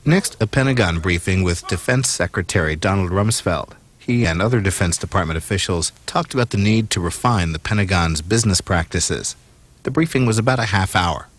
Next, a Pentagon briefing with Defense Secretary Donald Rumsfeld. He and other Defense Department officials talked about the need to refine the Pentagon's business practices. The briefing was about a half hour.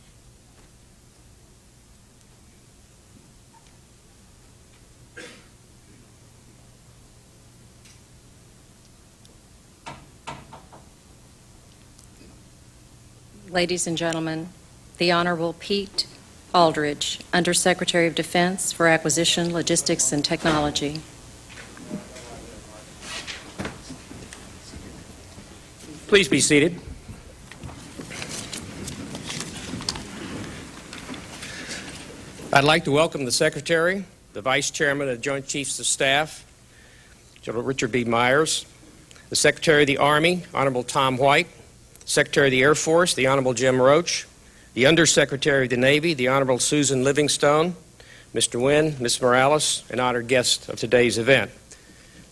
Ladies and gentlemen, the Honorable Pete Aldridge, Undersecretary of Defense for Acquisition, Logistics, and Technology. Please be seated. I'd like to welcome the Secretary, the Vice Chairman of the Joint Chiefs of Staff, General Richard B. Myers, the Secretary of the Army, Honorable Tom White, Secretary of the Air Force, the Honorable Jim Roach, the Undersecretary of the Navy, the Honorable Susan Livingstone, Mr. Wynn, Ms. Morales, and honored guests of today's event.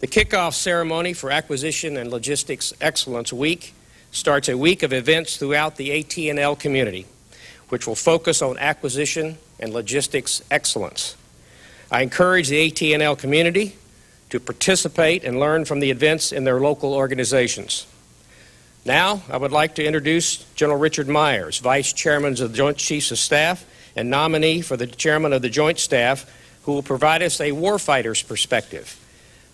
The kickoff ceremony for Acquisition and Logistics Excellence Week starts a week of events throughout the AT&L community, which will focus on acquisition and logistics excellence. I encourage the AT&L community to participate and learn from the events in their local organizations. Now, I would like to introduce General Richard Myers, Vice Chairman of the Joint Chiefs of Staff and nominee for the Chairman of the Joint Staff, who will provide us a warfighter's perspective.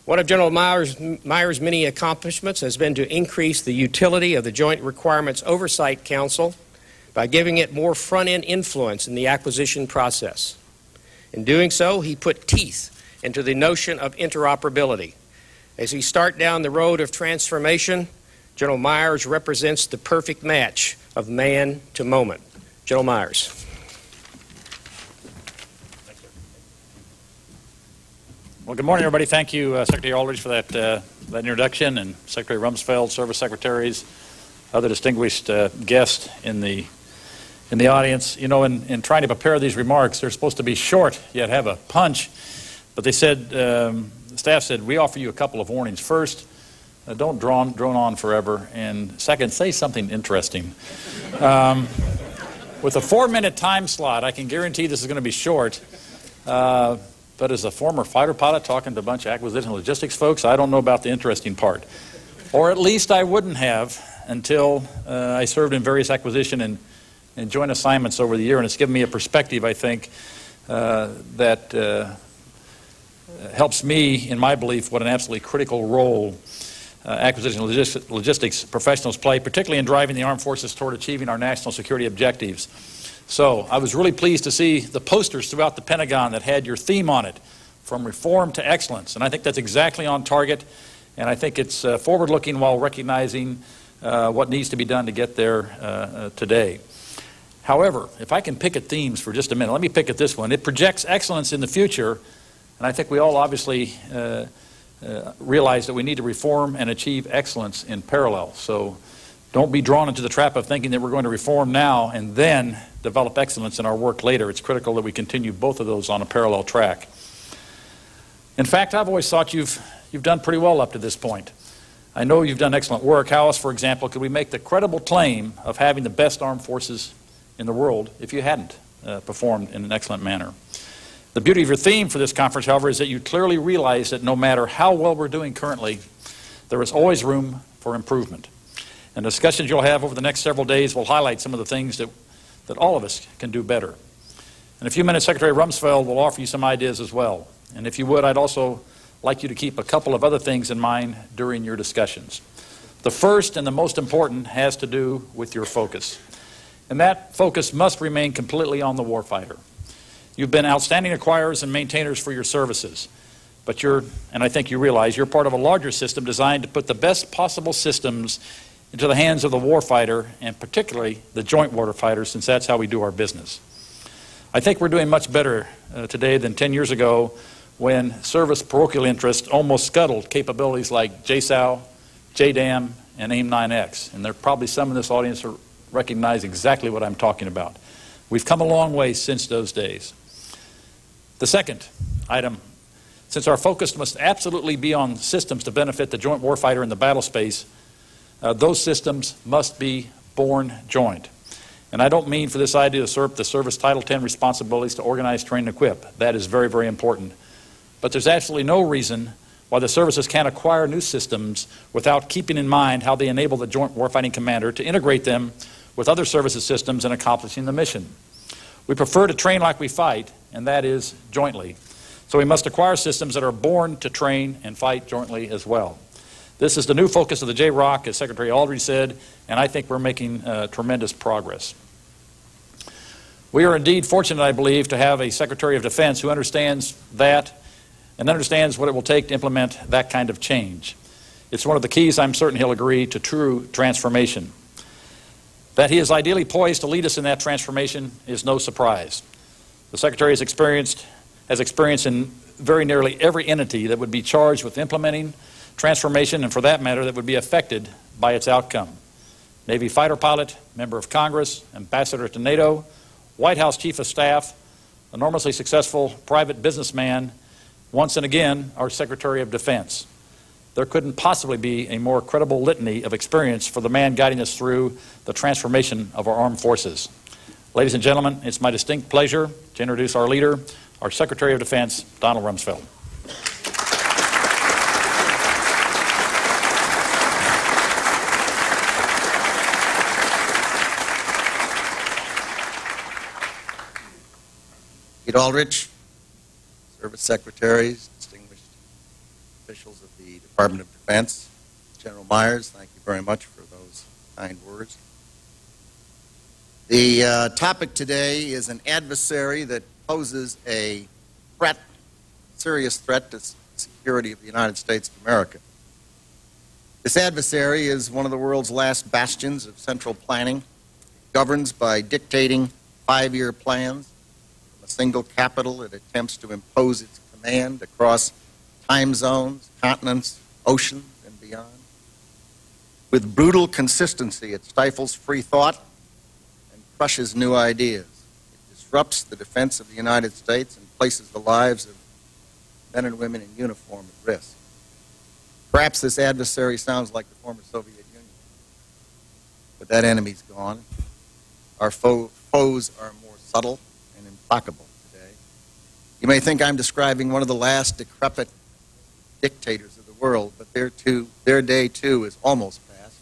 One of General Myers' many accomplishments has been to increase the utility of the Joint Requirements Oversight Council by giving it more front-end influence in the acquisition process. In doing so, he put teeth into the notion of interoperability. As we start down the road of transformation, General Myers represents the perfect match of man to moment. General Myers. Well, good morning, everybody. Thank you, Secretary Aldridge, for that introduction, and Secretary Rumsfeld, service secretaries, other distinguished guests in the audience. You know, in trying to prepare these remarks, they're supposed to be short, yet have a punch. But they said, the staff said, we offer you a couple of warnings. First, don't drone on forever. And second, say something interesting. With a 4-minute time slot, I can guarantee this is going to be short. But as a former fighter pilot talking to a bunch of acquisition logistics folks, I don't know about the interesting part. Or at least I wouldn't have until I served in various acquisition and joint assignments over the year. And it's given me a perspective, I think, that helps me, in my belief, what an absolutely critical role acquisition logistics professionals play, particularly in driving the armed forces toward achieving our national security objectives. So I was really pleased to see the posters throughout the Pentagon that had your theme on it, from reform to excellence. And I think that's exactly on target. And I think it's forward-looking while recognizing what needs to be done to get there today. However, if I can pick at themes for just a minute, let me pick at this one. It projects excellence in the future, and I think we all obviously realize that we need to reform and achieve excellence in parallel. So don't be drawn into the trap of thinking that we're going to reform now and then develop excellence in our work later. It's critical that we continue both of those on a parallel track. In fact, I've always thought you've done pretty well up to this point. I know you've done excellent work. How else, for example, could we make the credible claim of having the best armed forces in the world if you hadn't performed in an excellent manner? The beauty of your theme for this conference, however, is that you clearly realize that no matter how well we're doing currently, there is always room for improvement. And discussions you'll have over the next several days will highlight some of the things that all of us can do better. In a few minutes, Secretary Rumsfeld will offer you some ideas as well. And if you would, I'd also like you to keep a couple of other things in mind during your discussions. The first and the most important has to do with your focus. And that focus must remain completely on the warfighter. You've been outstanding acquirers and maintainers for your services. But and I think you realize, you're part of a larger system designed to put the best possible systems into the hands of the warfighter, and particularly the joint warfighter, since that's how we do our business. I think we're doing much better today than 10 years ago, when service parochial interest almost scuttled capabilities like JSOW, JDAM, and AIM-9X. And there are probably some in this audience who recognize exactly what I'm talking about. We've come a long way since those days. The second item, since our focus must absolutely be on systems to benefit the joint warfighter in the battle space, those systems must be born joint. And I don't mean for this idea to usurp the service Title X responsibilities to organize, train, and equip. That is very, very important. But there's absolutely no reason why the services can't acquire new systems without keeping in mind how they enable the Joint Warfighting Commander to integrate them with other services systems in accomplishing the mission. We prefer to train like we fight, and that is jointly. So we must acquire systems that are born to train and fight jointly as well. This is the new focus of the JROC, as Secretary Aldridge said, and I think we're making tremendous progress. We are indeed fortunate, I believe, to have a Secretary of Defense who understands that and understands what it will take to implement that kind of change. It's one of the keys, I'm certain he'll agree, to true transformation. That he is ideally poised to lead us in that transformation is no surprise. The Secretary has experience in very nearly every entity that would be charged with implementing transformation, and for that matter, that would be affected by its outcome. Navy fighter pilot, member of Congress, ambassador to NATO, White House Chief of Staff, enormously successful private businessman, once and again, our Secretary of Defense. There couldn't possibly be a more credible litany of experience for the man guiding us through the transformation of our armed forces. Ladies and gentlemen, it's my distinct pleasure to introduce our leader, our Secretary of Defense, Donald Rumsfeld. Pete Aldrich, Service Secretaries, distinguished officials of the Department of Defense, General Myers, thank you very much for those kind words. The topic today is an adversary that poses a threat, serious threat to the security of the United States of America. This adversary is one of the world's last bastions of central planning. It governs by dictating 5-year plans. From a single capital, it attempts to impose its command across time zones, continents, oceans, and beyond. With brutal consistency, it stifles free thought and crushes new ideas. It disrupts the defense of the United States and places the lives of men and women in uniform at risk. Perhaps this adversary sounds like the former Soviet Union, but that enemy's gone. Our foes are more subtle and implacable today. You may think I'm describing one of the last decrepit dictators of the world, but their day too is almost past,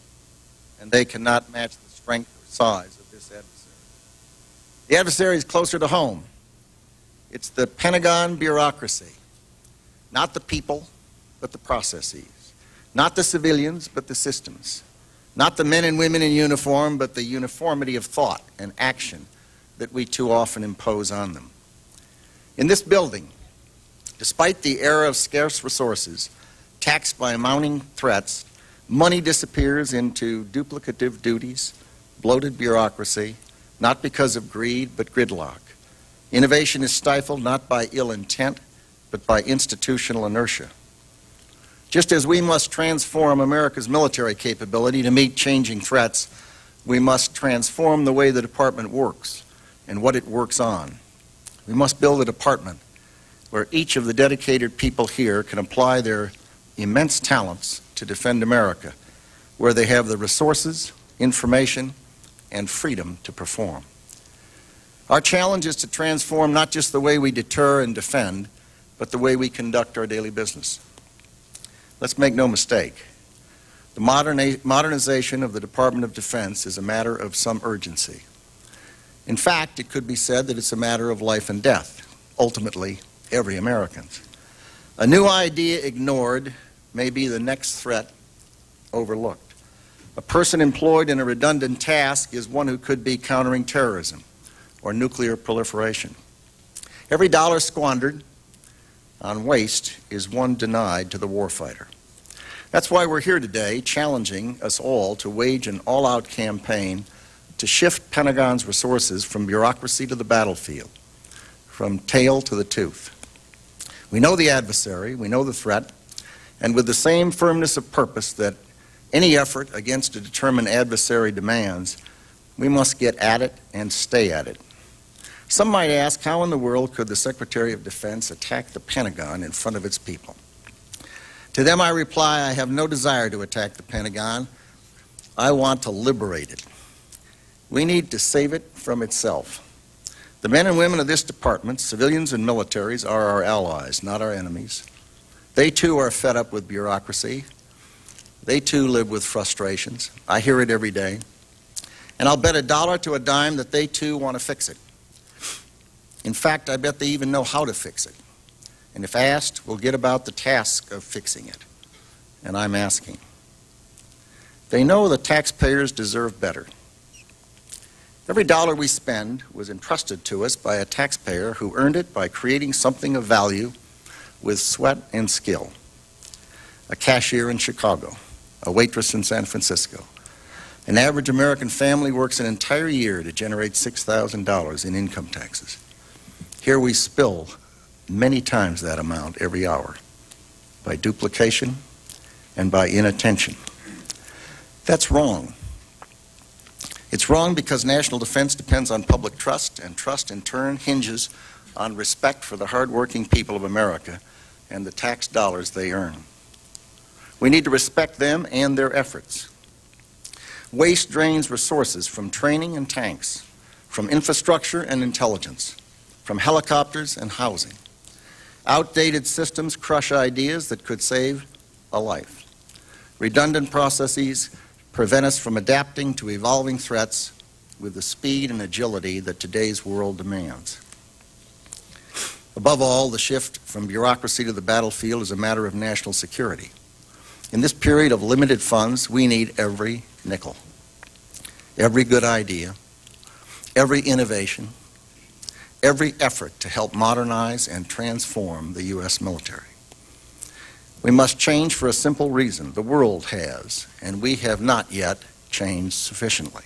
and they cannot match the strength or size of this adversary. The adversary is closer to home. It's the Pentagon bureaucracy, not the people, but the processes, not the civilians, but the systems, not the men and women in uniform, but the uniformity of thought and action that we too often impose on them. In this building, despite the era of scarce resources, taxed by mounting threats, money disappears into duplicative duties, bloated bureaucracy, not because of greed, but gridlock. Innovation is stifled not by ill intent, but by institutional inertia. Just as we must transform America's military capability to meet changing threats, we must transform the way the department works and what it works on. We must build a department where each of the dedicated people here can apply their immense talents to defend America, where they have the resources, information, and freedom to perform. Our challenge is to transform not just the way we deter and defend, but the way we conduct our daily business. Let's make no mistake. The modernization of the Department of Defense is a matter of some urgency. In fact, it could be said that it's a matter of life and death, ultimately, every American's. A new idea ignored may be the next threat overlooked. A person employed in a redundant task is one who could be countering terrorism or nuclear proliferation. Every dollar squandered on waste is one denied to the warfighter. That's why we're here today, challenging us all to wage an all-out campaign to shift Pentagon's resources from bureaucracy to the battlefield, from tail to the tooth. We know the adversary, we know the threat, and with the same firmness of purpose that any effort against a determined adversary demands, we must get at it and stay at it. Some might ask, how in the world could the Secretary of Defense attack the Pentagon in front of its people? To them I reply, I have no desire to attack the Pentagon. I want to liberate it. We need to save it from itself. The men and women of this department, civilians and militaries, are our allies, not our enemies. They too are fed up with bureaucracy. They too live with frustrations. I hear it every day. And I'll bet $1 to a dime that they too want to fix it. In fact, I bet they even know how to fix it. And if asked, will get about the task of fixing it. And I'm asking. They know the taxpayers deserve better. Every dollar we spend was entrusted to us by a taxpayer who earned it by creating something of value with sweat and skill. A cashier in Chicago, a waitress in San Francisco. An average American family works an entire year to generate $6,000 in income taxes. Here we spill many times that amount every hour by duplication and by inattention. That's wrong. It's wrong because national defense depends on public trust, and trust in turn hinges on respect for the hardworking people of America and the tax dollars they earn. We need to respect them and their efforts. Waste drains resources from training and tanks, from infrastructure and intelligence, from helicopters and housing. Outdated systems crush ideas that could save a life. Redundant processes prevent us from adapting to evolving threats with the speed and agility that today's world demands. Above all, the shift from bureaucracy to the battlefield is a matter of national security. In this period of limited funds, we need every nickel, every good idea, every innovation, every effort to help modernize and transform the U.S. military. We must change for a simple reason. The world has, and we have not yet changed sufficiently.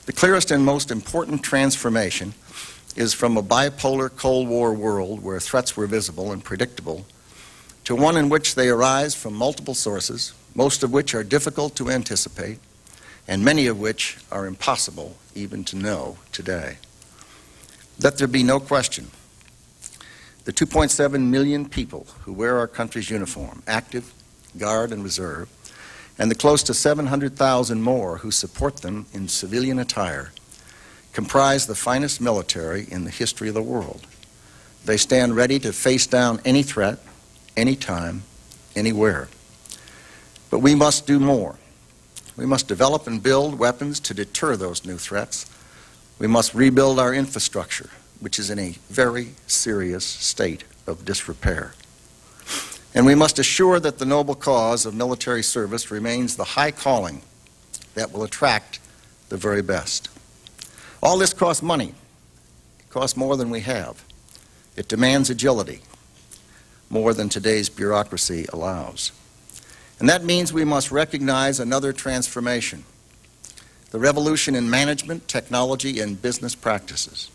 The clearest and most important transformation is from a bipolar Cold War world where threats were visible and predictable to one in which they arise from multiple sources, most of which are difficult to anticipate, and many of which are impossible even to know today. Let there be no question. The 2.7 million people who wear our country's uniform, active, Guard, and Reserve, and the close to 700,000 more who support them in civilian attire, comprise the finest military in the history of the world. They stand ready to face down any threat, anytime, anywhere. But we must do more. We must develop and build weapons to deter those new threats. We must rebuild our infrastructure, which is in a very serious state of disrepair. And we must assure that the noble cause of military service remains the high calling that will attract the very best. All this costs money. It costs more than we have. It demands agility, more than today's bureaucracy allows. And that means we must recognize another transformation, the revolution in management, technology, and business practices.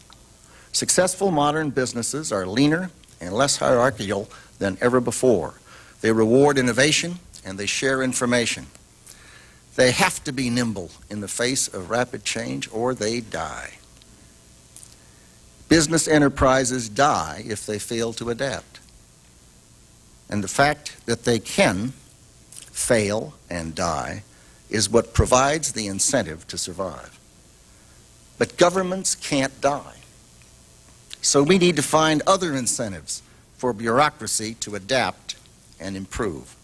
Successful modern businesses are leaner and less hierarchical than ever before. They reward innovation and they share information. They have to be nimble in the face of rapid change or they die. Business enterprises die if they fail to adapt. And the fact that they can fail and die is what provides the incentive to survive. But governments can't die. So we need to find other incentives for bureaucracy to adapt and improve.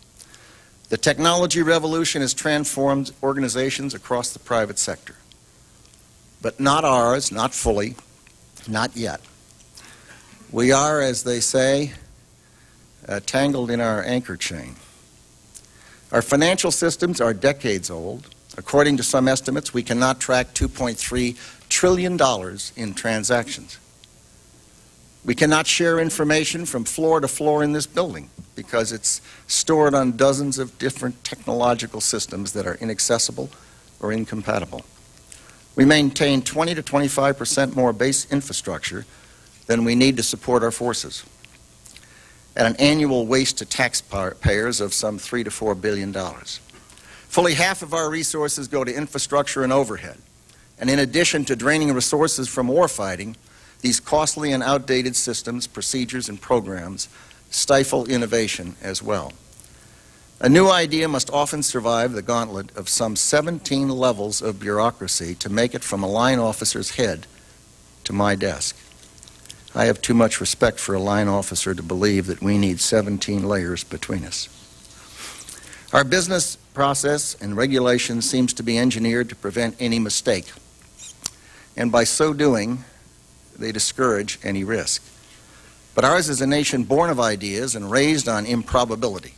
The technology revolution has transformed organizations across the private sector. But not ours, not fully, not yet. We are, as they say, tangled in our anchor chain. Our financial systems are decades old. According to some estimates, we cannot track $2.3 trillion in transactions. We cannot share information from floor to floor in this building because it's stored on dozens of different technological systems that are inaccessible or incompatible. We maintain 20 to 25% more base infrastructure than we need to support our forces, at an annual waste to taxpayers of some $3 to $4 billion. Fully half of our resources go to infrastructure and overhead. And in addition to draining resources from warfighting, these costly and outdated systems, procedures, and programs stifle innovation as well. A new idea must often survive the gauntlet of some 17 levels of bureaucracy to make it from a line officer's head to my desk. I have too much respect for a line officer to believe that we need 17 layers between us. Our business process and regulation seems to be engineered to prevent any mistake, and by so doing, they discourage any risk. But ours is a nation born of ideas and raised on improbability.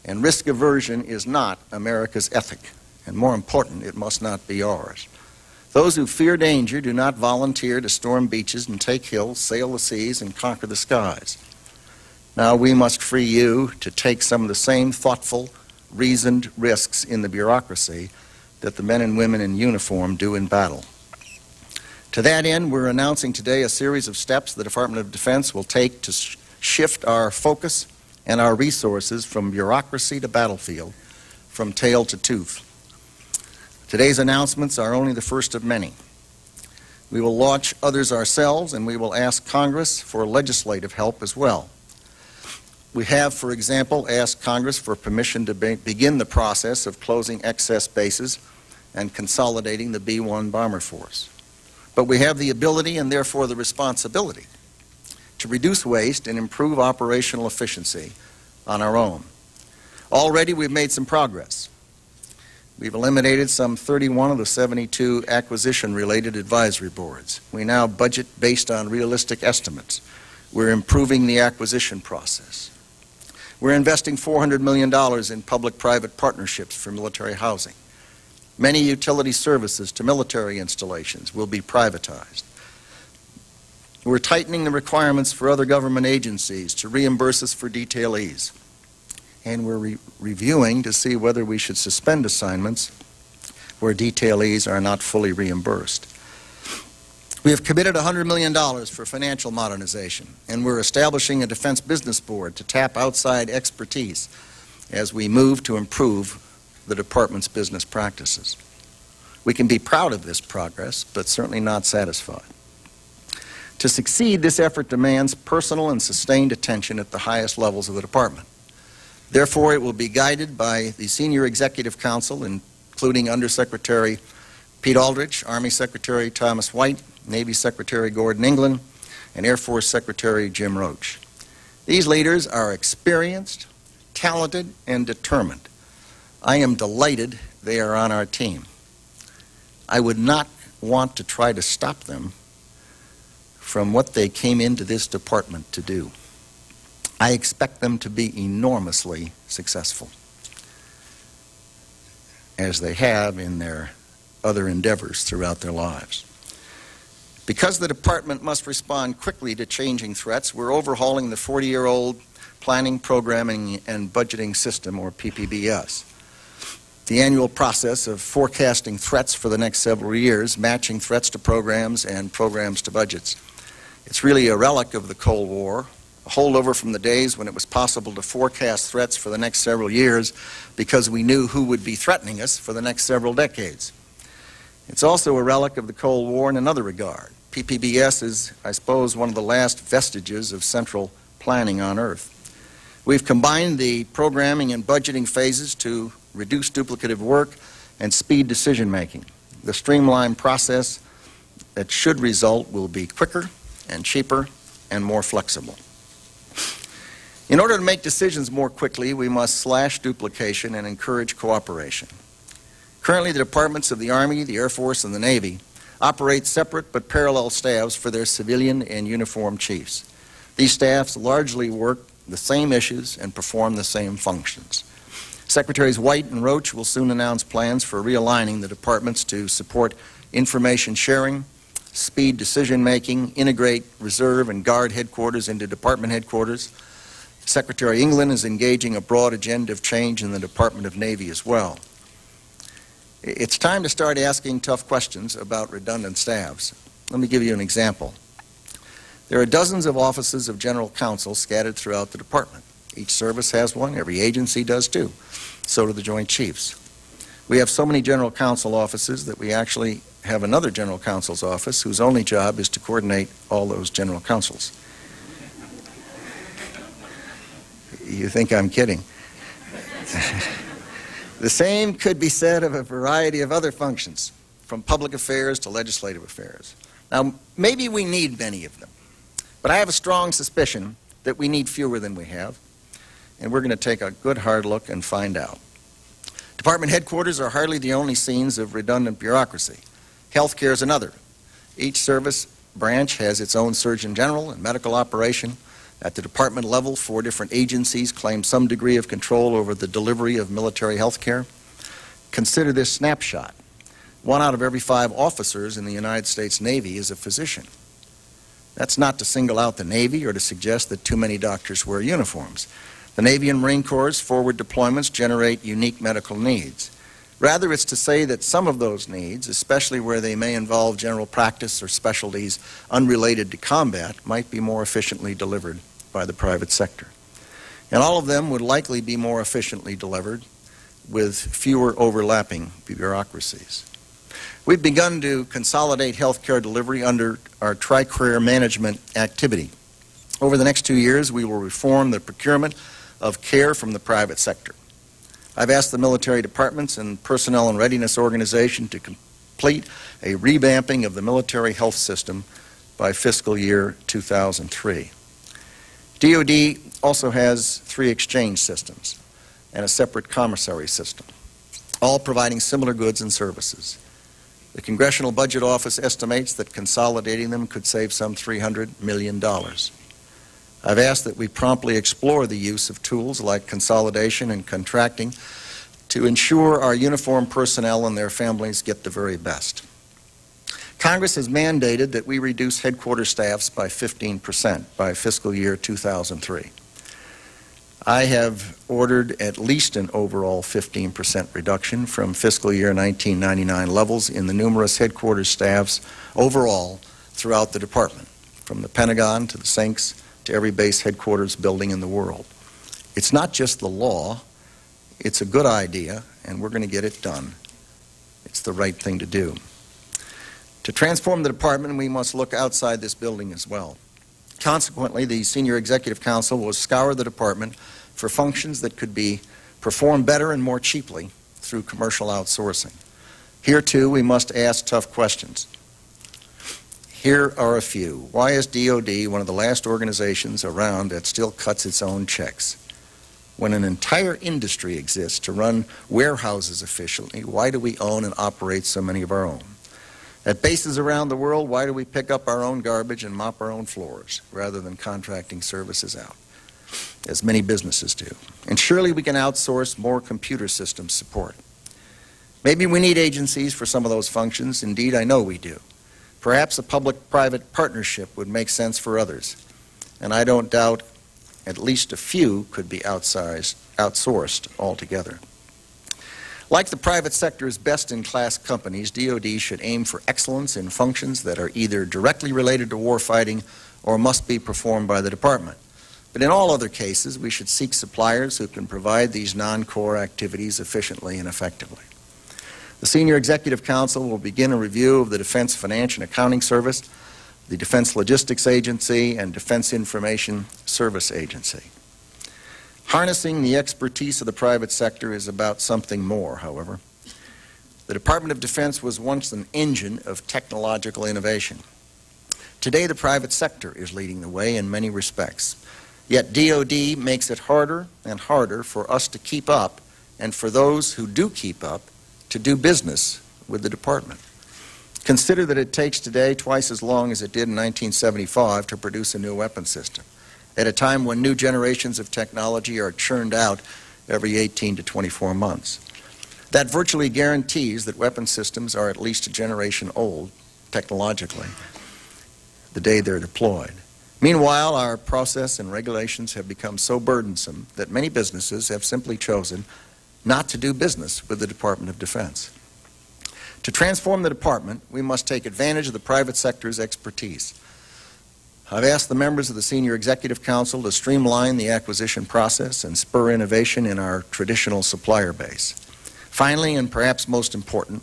And risk aversion is not America's ethic. And more important, it must not be ours. Those who fear danger do not volunteer to storm beaches and take hills, sail the seas, and conquer the skies. Now we must free you to take some of the same thoughtful, reasoned risks in the bureaucracy that the men and women in uniform do in battle. To that end, we're announcing today a series of steps the Department of Defense will take to shift our focus and our resources from bureaucracy to battlefield, from tail to tooth. Today's announcements are only the first of many. We will launch others ourselves, and we will ask Congress for legislative help as well. We have, for example, asked Congress for permission to begin the process of closing excess bases and consolidating the B-1 bomber force. But we have the ability and therefore the responsibility to reduce waste and improve operational efficiency on our own. Already we've made some progress. We've eliminated some 31 of the 72 acquisition-related advisory boards. We now budget based on realistic estimates. We're improving the acquisition process. We're investing $400 million in public-private partnerships for military housing. Many utility services to military installations will be privatized. We're tightening the requirements for other government agencies to reimburse us for detailees. And we're reviewing to see whether we should suspend assignments where detailees are not fully reimbursed. We have committed $100 million for financial modernization, and we're establishing a Defense Business Board to tap outside expertise as we move to improve the Department's business practices. We can be proud of this progress, but certainly not satisfied. To succeed, this effort demands personal and sustained attention at the highest levels of the Department. Therefore, it will be guided by the Senior Executive Council, including Undersecretary Pete Aldrich, Army Secretary Thomas White, Navy Secretary Gordon England, and Air Force Secretary Jim Roach. These leaders are experienced, talented, and determined. I am delighted they are on our team. I would not want to try to stop them from what they came into this department to do. I expect them to be enormously successful, as they have in their other endeavors throughout their lives. Because the department must respond quickly to changing threats, we're overhauling the 40-year-old Planning, Programming, and Budgeting System, or PPBS. The annual process of forecasting threats for the next several years, matching threats to programs and programs to budgets. It's really a relic of the Cold War, a holdover from the days when it was possible to forecast threats for the next several years because we knew who would be threatening us for the next several decades. It's also a relic of the Cold War in another regard. PPBS is, I suppose, one of the last vestiges of central planning on Earth. We've combined the programming and budgeting phases to reduce duplicative work and speed decision-making. The streamlined process that should result will be quicker and cheaper and more flexible. In order to make decisions more quickly, we must slash duplication and encourage cooperation. Currently, the departments of the Army, the Air Force, and the Navy operate separate but parallel staffs for their civilian and uniformed chiefs. These staffs largely work the same issues and perform the same functions. Secretaries White and Roach will soon announce plans for realigning the departments to support information sharing, speed decision-making, integrate reserve and guard headquarters into department headquarters. Secretary England is engaging a broad agenda of change in the Department of Navy as well. It's time to start asking tough questions about redundant staffs. Let me give you an example. There are dozens of offices of general counsel scattered throughout the department. Each service has one, every agency does too. So do the Joint Chiefs. We have so many general counsel offices that we actually have another general counsel's office whose only job is to coordinate all those general counsels. You think I'm kidding. The same could be said of a variety of other functions, from public affairs to legislative affairs. Now, maybe we need many of them, but I have a strong suspicion that we need fewer than we have, and we're going to take a good hard look and find out. Department headquarters are hardly the only scenes of redundant bureaucracy. Healthcare is another. Each service branch has its own surgeon general and medical operation. At the department level, 4 different agencies claim some degree of control over the delivery of military health care. Consider this snapshot. 1 out of every 5 officers in the United States Navy is a physician. That's not to single out the Navy or to suggest that too many doctors wear uniforms. The Navy and Marine Corps' forward deployments generate unique medical needs. Rather, it's to say that some of those needs, especially where they may involve general practice or specialties unrelated to combat, might be more efficiently delivered by the private sector. And all of them would likely be more efficiently delivered with fewer overlapping bureaucracies. We've begun to consolidate healthcare delivery under our tri-career management activity. Over the next 2 years, we will reform the procurement of care from the private sector. I've asked the military departments and Personnel and Readiness Organization to complete a revamping of the military health system by fiscal year 2003. DoD also has 3 exchange systems and a separate commissary system, all providing similar goods and services. The Congressional Budget Office estimates that consolidating them could save some $300 million. I've asked that we promptly explore the use of tools like consolidation and contracting to ensure our uniformed personnel and their families get the very best. Congress has mandated that we reduce headquarters staffs by 15% by fiscal year 2003. I have ordered at least an overall 15% reduction from fiscal year 1999 levels in the numerous headquarters staffs overall throughout the department, from the Pentagon to the sinks to every base headquarters building in the world. It's not just the law, it's a good idea, and we're going to get it done. It's the right thing to do. To transform the department, we must look outside this building as well. Consequently, the Senior Executive Council will scour the department for functions that could be performed better and more cheaply through commercial outsourcing. Here, too, we must ask tough questions. Here are a few. Why is DoD one of the last organizations around that still cuts its own checks? When an entire industry exists to run warehouses efficiently, why do we own and operate so many of our own? At bases around the world, why do we pick up our own garbage and mop our own floors rather than contracting services out, as many businesses do? And surely we can outsource more computer system support. Maybe we need agencies for some of those functions. Indeed, I know we do. Perhaps a public-private partnership would make sense for others, and I don't doubt at least a few could be outsourced altogether. Like the private sector's best-in-class companies, DoD should aim for excellence in functions that are either directly related to warfighting or must be performed by the department. But in all other cases, we should seek suppliers who can provide these non-core activities efficiently and effectively. The Senior Executive Council will begin a review of the Defense Finance and Accounting Service, the Defense Logistics Agency, and Defense Information Service Agency. Harnessing the expertise of the private sector is about something more, however. The Department of Defense was once an engine of technological innovation. Today, the private sector is leading the way in many respects. Yet DoD makes it harder and harder for us to keep up, and for those who do keep up, to do business with the department. Consider that it takes today twice as long as it did in 1975 to produce a new weapon system, at a time when new generations of technology are churned out every 18 to 24 months. That virtually guarantees that weapon systems are at least a generation old, technologically, the day they're deployed. Meanwhile, our process and regulations have become so burdensome that many businesses have simply chosen not to do business with the Department of Defense. To transform the department, we must take advantage of the private sector's expertise. I've asked the members of the Senior Executive Council to streamline the acquisition process and spur innovation in our traditional supplier base. Finally, and perhaps most important,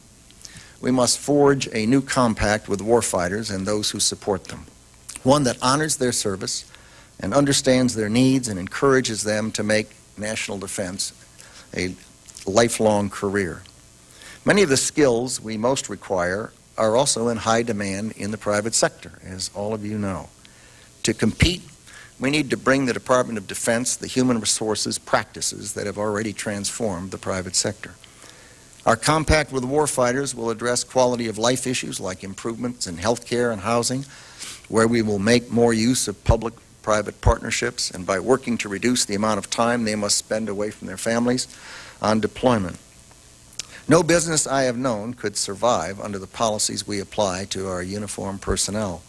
we must forge a new compact with warfighters and those who support them, one that honors their service and understands their needs and encourages them to make national defense a lifelong career. Many of the skills we most require are also in high demand in the private sector, as all of you know. To compete, we need to bring the Department of Defense the human resources practices that have already transformed the private sector. Our compact with warfighters will address quality of life issues like improvements in health care and housing, where we will make more use of public-private partnerships, and by working to reduce the amount of time they must spend away from their families on deployment. No business I have known could survive under the policies we apply to our uniformed personnel.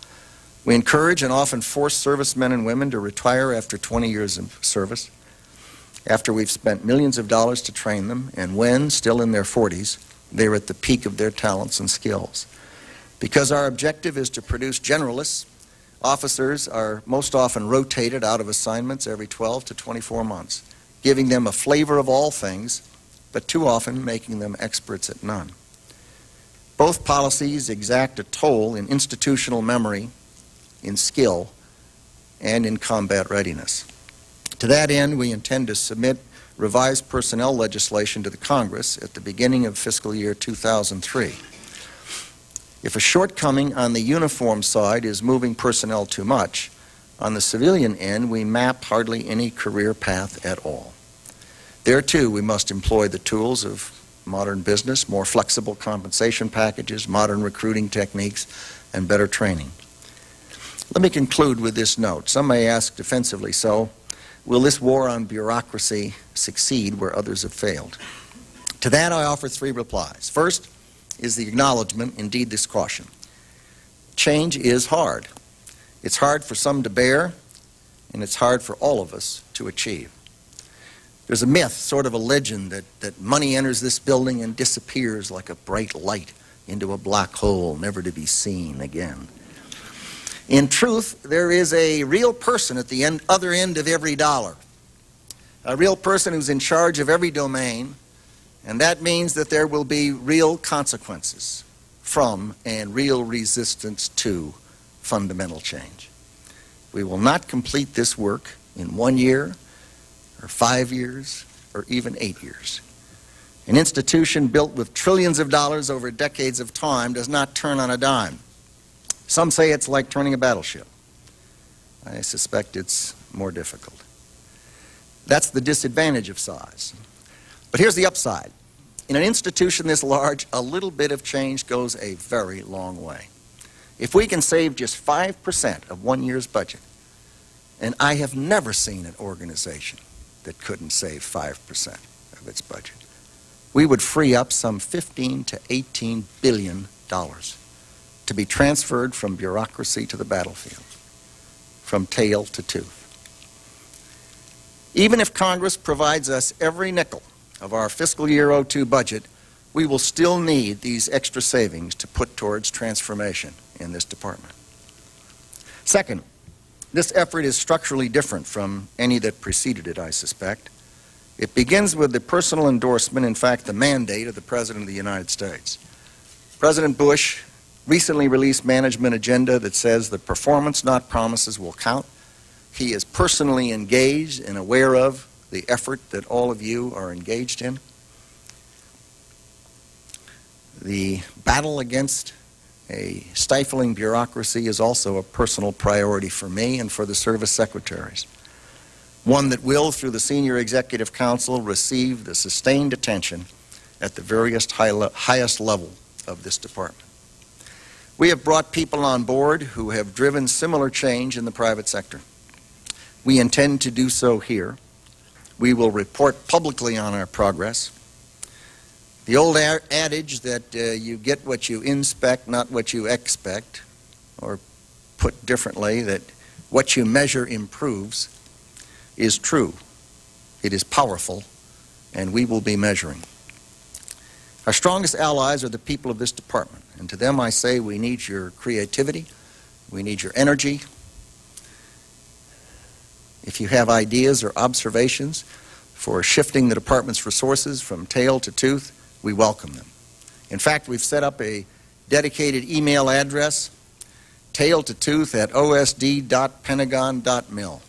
We encourage and often force servicemen and women to retire after 20 years of service, after we've spent millions of dollars to train them, and when, still in their 40s, they're at the peak of their talents and skills. Because our objective is to produce generalists, officers are most often rotated out of assignments every 12 to 24 months, giving them a flavor of all things, but too often making them experts at none. Both policies exact a toll in institutional memory, in skill, and in combat readiness. To that end, we intend to submit revised personnel legislation to the Congress at the beginning of fiscal year 2003. If a shortcoming on the uniform side is moving personnel too much, on the civilian end, we map hardly any career path at all. There, too, we must employ the tools of modern business, more flexible compensation packages, modern recruiting techniques, and better training. Let me conclude with this note. Some may ask defensively so, will this war on bureaucracy succeed where others have failed? To that I offer three replies. First is the acknowledgement, indeed this caution. Change is hard. It's hard for some to bear, and it's hard for all of us to achieve. There's a myth, sort of a legend, that money enters this building and disappears like a bright light into a black hole, never to be seen again. In truth, there is a real person at the other end of every dollar, a real person who's in charge of every domain, and that means that there will be real consequences from and real resistance to fundamental change. We will not complete this work in 1 year, or 5 years, or even 8 years. An institution built with trillions of dollars over decades of time does not turn on a dime. Some say it's like turning a battleship. I suspect it's more difficult. That's the disadvantage of size. But here's the upside. In an institution this large, a little bit of change goes a very long way. If we can save just 5% of 1 year's budget, and I have never seen an organization that couldn't save 5% of its budget, we would free up some $15 to $18 billion to be transferred from bureaucracy to the battlefield, from tail to tooth. Even if Congress provides us every nickel of our fiscal year 02 budget, we will still need these extra savings to put towards transformation in this department. Second, this effort is structurally different from any that preceded it, I suspect. It begins with the personal endorsement, in fact, the mandate of the President of the United States. President Bush recently released management agenda that says that performance, not promises, will count. He is personally engaged and aware of the effort that all of you are engaged in. The battle against a stifling bureaucracy is also a personal priority for me and for the service secretaries. One that will, through the Senior Executive Council, receive the sustained attention at the highest level of this department. We have brought people on board who have driven similar change in the private sector. We intend to do so here. We will report publicly on our progress. The old adage that you get what you inspect, not what you expect, or put differently, that what you measure improves, is true. It is powerful, and we will be measuring. Our strongest allies are the people of this department, and to them I say we need your creativity, we need your energy. If you have ideas or observations for shifting the department's resources from tail to tooth, we welcome them. In fact, we've set up a dedicated email address, tail-to-tooth@osd.pentagon.mil,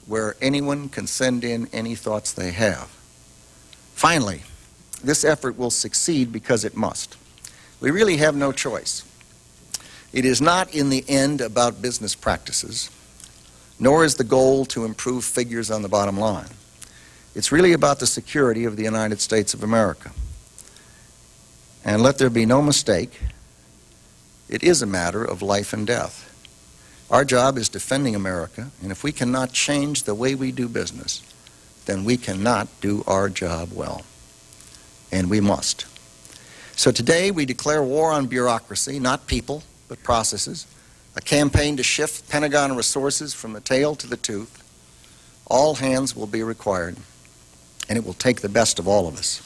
where anyone can send in any thoughts they have. Finally, this effort will succeed because it must. We really have no choice. It is not in the end about business practices, nor is the goal to improve figures on the bottom line. It's really about the security of the United States of America. And let there be no mistake, it is a matter of life and death. Our job is defending America, and if we cannot change the way we do business, then we cannot do our job well. And we must. So today we declare war on bureaucracy, not people, but processes, a campaign to shift Pentagon resources from the tail to the tooth. All hands will be required, and it will take the best of all of us.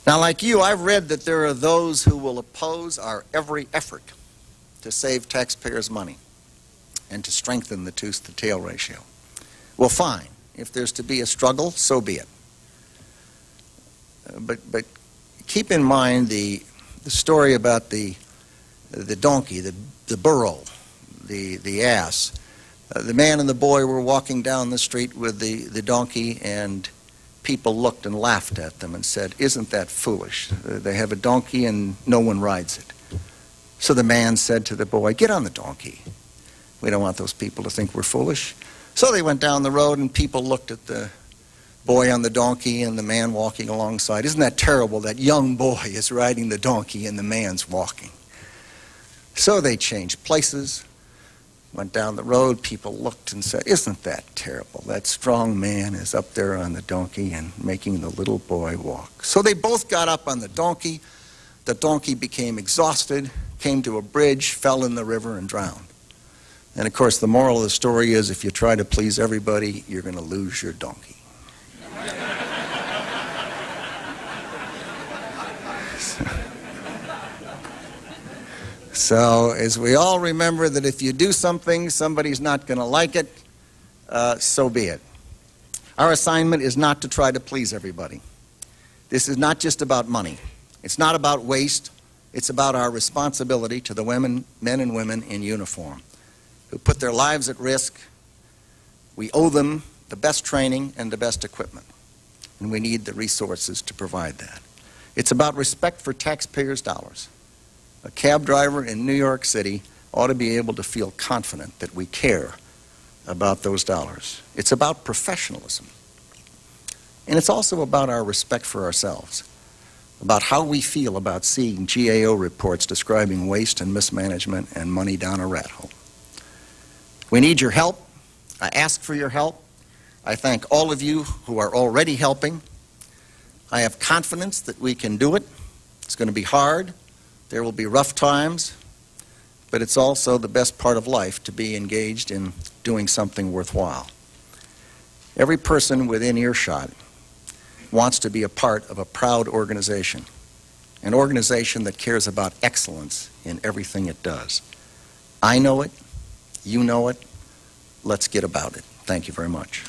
Now, like you, I've read that there are those who will oppose our every effort to save taxpayers' money and to strengthen the tooth-to-tail ratio. Well, fine. If there's to be a struggle, so be it. But keep in mind the story about the donkey, the burro, the ass. The man and the boy were walking down the street with the donkey, and people looked and laughed at them and said, "Isn't that foolish? They have a donkey and no one rides it." So the man said to the boy, "Get on the donkey. We don't want those people to think we're foolish." So they went down the road, and people looked at the boy on the donkey and the man walking alongside. "Isn't that terrible? That young boy is riding the donkey and the man's walking." So they changed places, went down the road. People looked and said, "Isn't that terrible? That strong man is up there on the donkey and making the little boy walk." So they both got up on the donkey. The donkey became exhausted, came to a bridge, fell in the river, and drowned. And of course, the moral of the story is, if you try to please everybody, you're going to lose your donkey. So, as we all remember that if you do something, somebody's not going to like it, so be it. Our assignment is not to try to please everybody. This is not just about money. It's not about waste. It's about our responsibility to the men and women in uniform who put their lives at risk. We owe them the best training and the best equipment, and we need the resources to provide that. It's about respect for taxpayers' dollars. A cab driver in New York City ought to be able to feel confident that we care about those dollars. It's about professionalism. And it's also about our respect for ourselves, about how we feel about seeing GAO reports describing waste and mismanagement and money down a rat hole. We need your help. I ask for your help. I thank all of you who are already helping. I have confidence that we can do it. It's going to be hard. There will be rough times, but it's also the best part of life to be engaged in doing something worthwhile. Every person within earshot wants to be a part of a proud organization, an organization that cares about excellence in everything it does. I know it. You know it. Let's get about it. Thank you very much.